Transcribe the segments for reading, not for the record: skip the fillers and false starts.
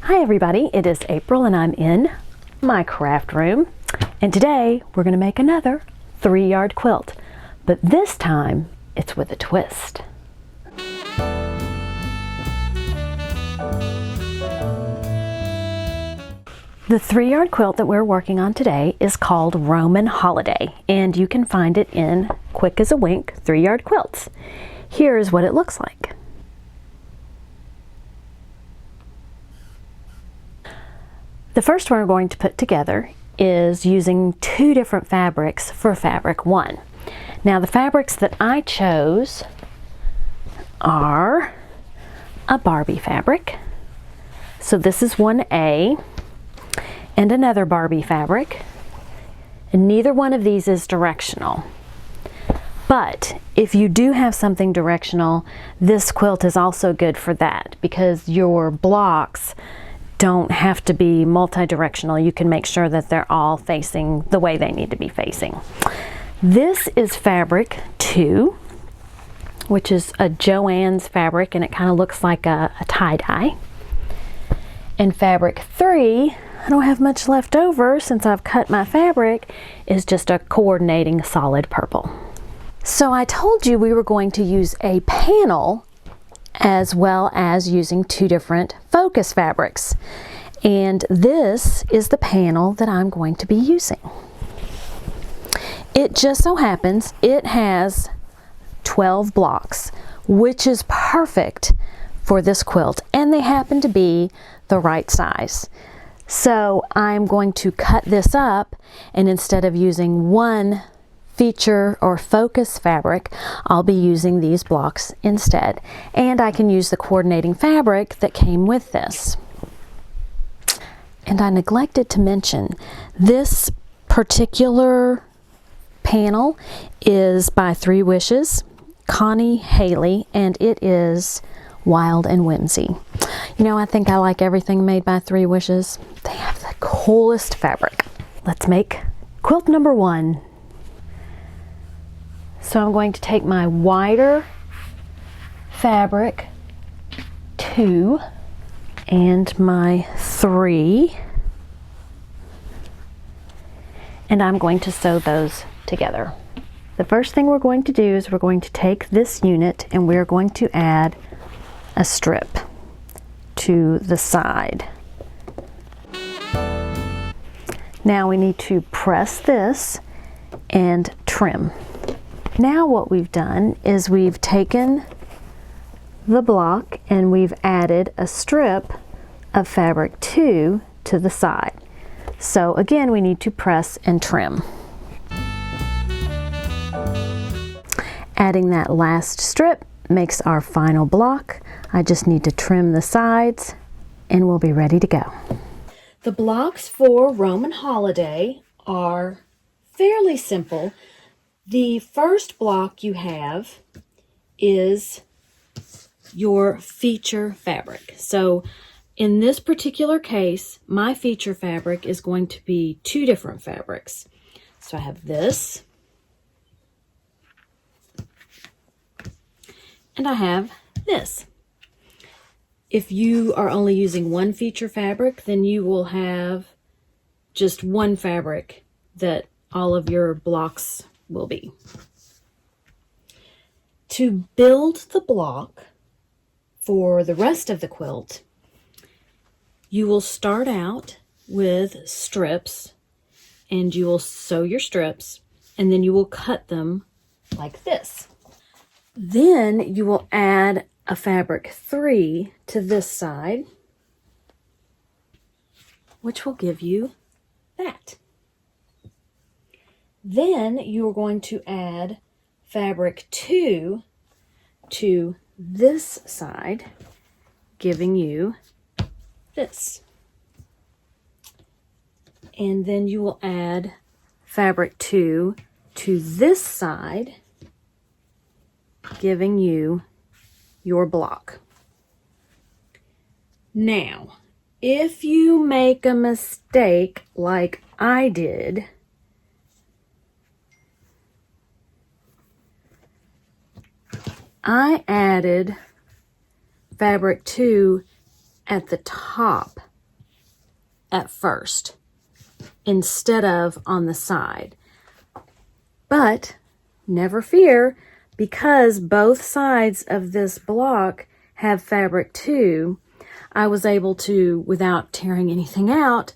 Hi everybody, it is April and I'm in my craft room, and today we're going to make another 3-yard quilt, but this time it's with a twist. The 3-yard quilt that we're working on today is called Roman Holiday, and you can find it in Quick as a Wink 3-yard quilts. Here's what it looks like. The first one we're going to put together is using 2 different fabrics for fabric 1. Now the fabrics that I chose are a Barbie fabric, so this is 1A, and another Barbie fabric, and neither one of these is directional. But if you do have something directional, this quilt is also good for that because your blocks don't have to be multi-directional. You can make sure that they're all facing the way they need to be facing. This is fabric 2, which is a Joann's fabric, and it kind of looks like a tie-dye. And fabric 3, I don't have much left over since I've cut my fabric, is just a coordinating solid purple. So I told you we were going to use a panel as well as using 2 different focus fabrics. And this is the panel that I'm going to be using. It just so happens it has 12 blocks, which is perfect for this quilt, and they happen to be the right size. So I'm going to cut this up, and instead of using one feature or focus fabric, I'll be using these blocks instead. And I can use the coordinating fabric that came with this. And I neglected to mention, this particular panel is by 3 Wishes, Connie Haley, and it is Wild and Whimsy. You know, I think I like everything made by 3 Wishes. They have the coolest fabric. Let's make quilt number 1. So I'm going to take my wider fabric 2 and my 3, and I'm going to sew those together. The first thing we're going to do is we're going to take this unit and we're going to add a strip to the side. Now we need to press this and trim. Now what we've done is we've taken the block and we've added a strip of fabric 2 to the side. So again, we need to press and trim. Adding that last strip makes our final block. I just need to trim the sides and we'll be ready to go. The blocks for Roman Holiday are fairly simple. The first block you have is your feature fabric. So in this particular case, my feature fabric is going to be 2 different fabrics. So I have this, and I have this. If you are only using one feature fabric, then you will have just one fabric that all of your blocks will be. To build the block for the rest of the quilt, you will start out with strips, and you will sew your strips, and then you will cut them like this. Then you will add a fabric 3 to this side, which will give you that. Then you are going to add fabric 2 to this side, giving you this. And then you will add fabric 2 to this side, giving you your block. Now, if you make a mistake like I did, I added fabric 2 at the top at first instead of on the side. But never fear, because both sides of this block have fabric too, I was able to, without tearing anything out,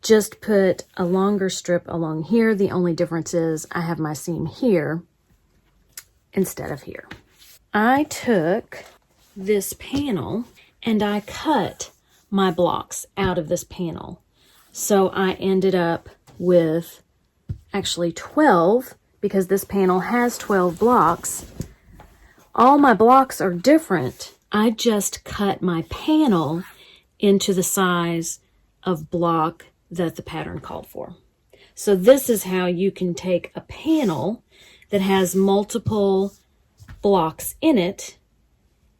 just put a longer strip along here. The only difference is I have my seam here instead of here. I took this panel and I cut my blocks out of this panel. So I ended up with actually 12, because this panel has 12 blocks. All my blocks are different. I just cut my panel into the size of block that the pattern called for. So this is how you can take a panel that has multiple blocks in it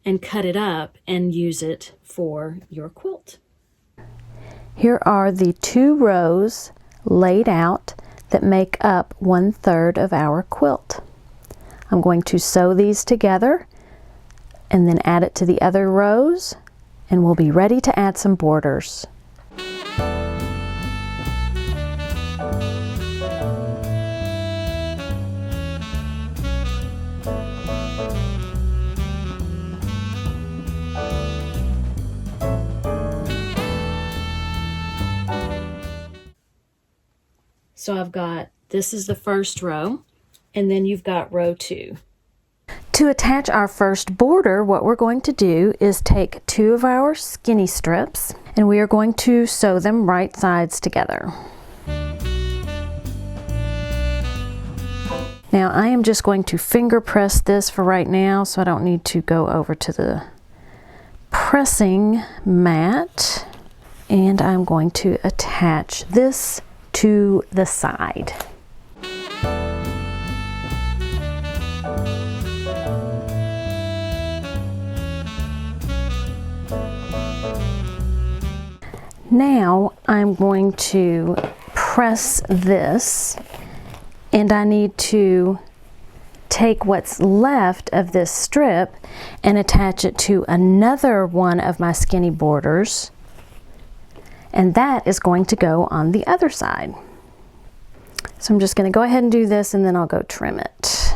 and cut it up and use it for your quilt. Here are the 2 rows laid out that make up 1/3 of our quilt. I'm going to sew these together and then add it to the other rows, and we'll be ready to add some borders. So I've got, this is the first row, and then you've got row 2. To attach our first border, what we're going to do is take 2 of our skinny strips, and we are going to sew them right sides together. Now I am just going to finger press this for right now, so I don't need to go over to the pressing mat. And I'm going to attach this to the side. Now I'm going to press this, and I need to take what's left of this strip and attach it to another one of my skinny borders, and that is going to go on the other side. So I'm just going to go ahead and do this, and then I'll go trim it.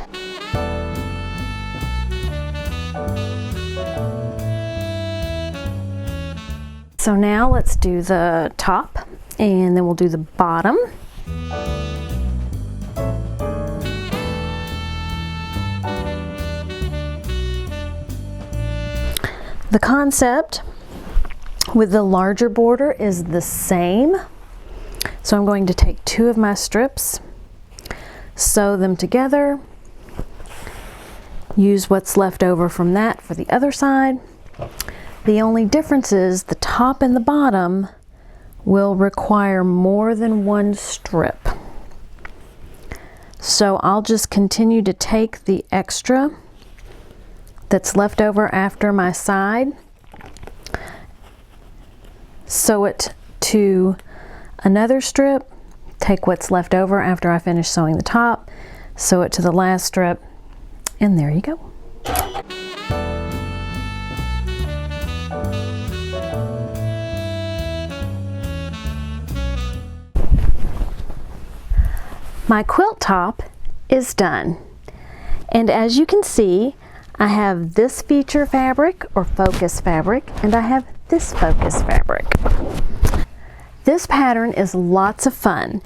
So now let's do the top, and then we'll do the bottom. The concept with the larger border is the same. So I'm going to take 2 of my strips, sew them together, use what's left over from that for the other side. The only difference is the top and the bottom will require more than 1 strip. So I'll just continue to take the extra that's left over after my side, sew it to another strip, take what's left over after I finish sewing the top, sew it to the last strip, and there you go. My quilt top is done, and as you can see, I have this feature fabric or focus fabric, and I have this focus fabric. This pattern is lots of fun.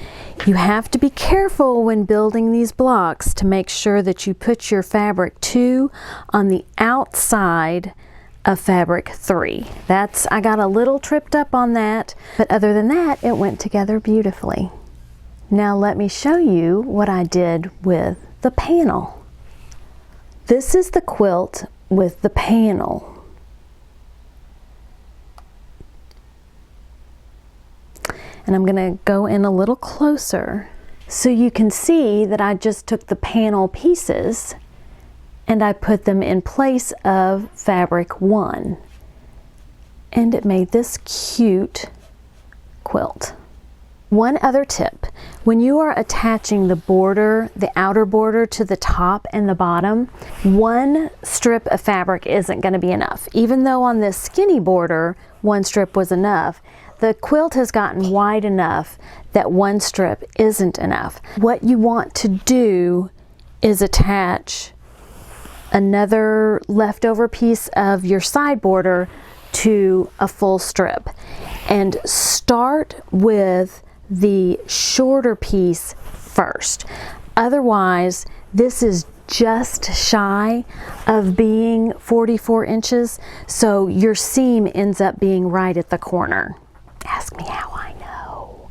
You have to be careful when building these blocks to make sure that you put your fabric 2 on the outside of fabric 3. I got a little tripped up on that, but other than that, it went together beautifully. Now let me show you what I did with the panel. This is the quilt with the panel. And I'm going to go in a little closer so you can see that I just took the panel pieces and I put them in place of fabric 1. And it made this cute quilt. One other tip, when you are attaching the border, the outer border to the top and the bottom, 1 strip of fabric isn't going to be enough. Even though on this skinny border, 1 strip was enough, the quilt has gotten wide enough that one strip isn't enough. What you want to do is attach another leftover piece of your side border to a full strip, and start with the shorter piece first. Otherwise, this is just shy of being 44 inches, so your seam ends up being right at the corner. Ask me how I know.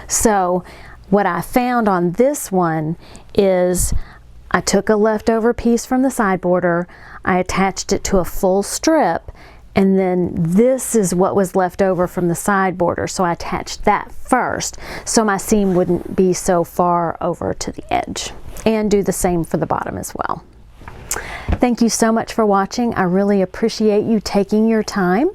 So what I found on this one is I took a leftover piece from the side border, I attached it to a full strip, and then this is what was left over from the side border, so I attached that first so my seam wouldn't be so far over to the edge. And do the same for the bottom as well. Thank you so much for watching. I really appreciate you taking your time.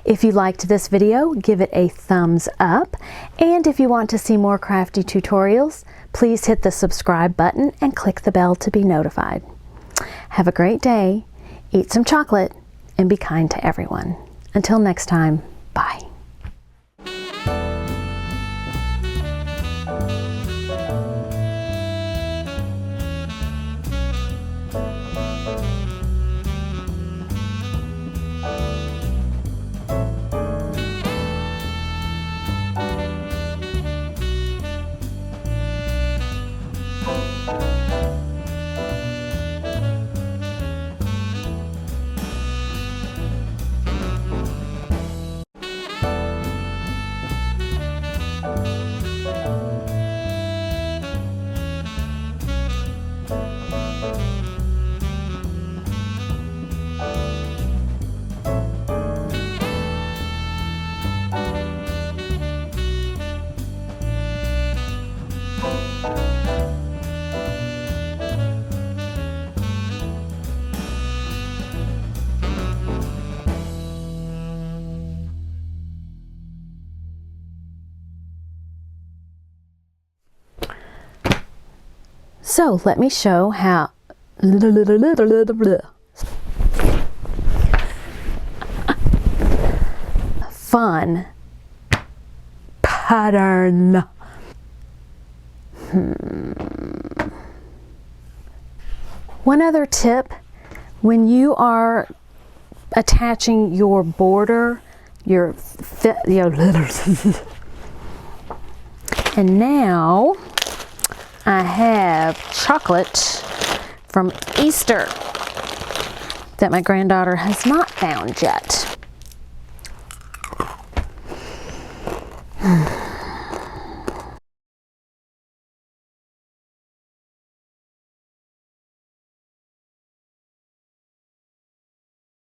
If you liked this video, give it a thumbs up. And if you want to see more crafty tutorials, please hit the subscribe button and click the bell to be notified. Have a great day, eat some chocolate, and be kind to everyone. Until next time, bye. So let me show how fun pattern. One other tip, when you are attaching your border, and now I have chocolate from Easter that my granddaughter has not found yet.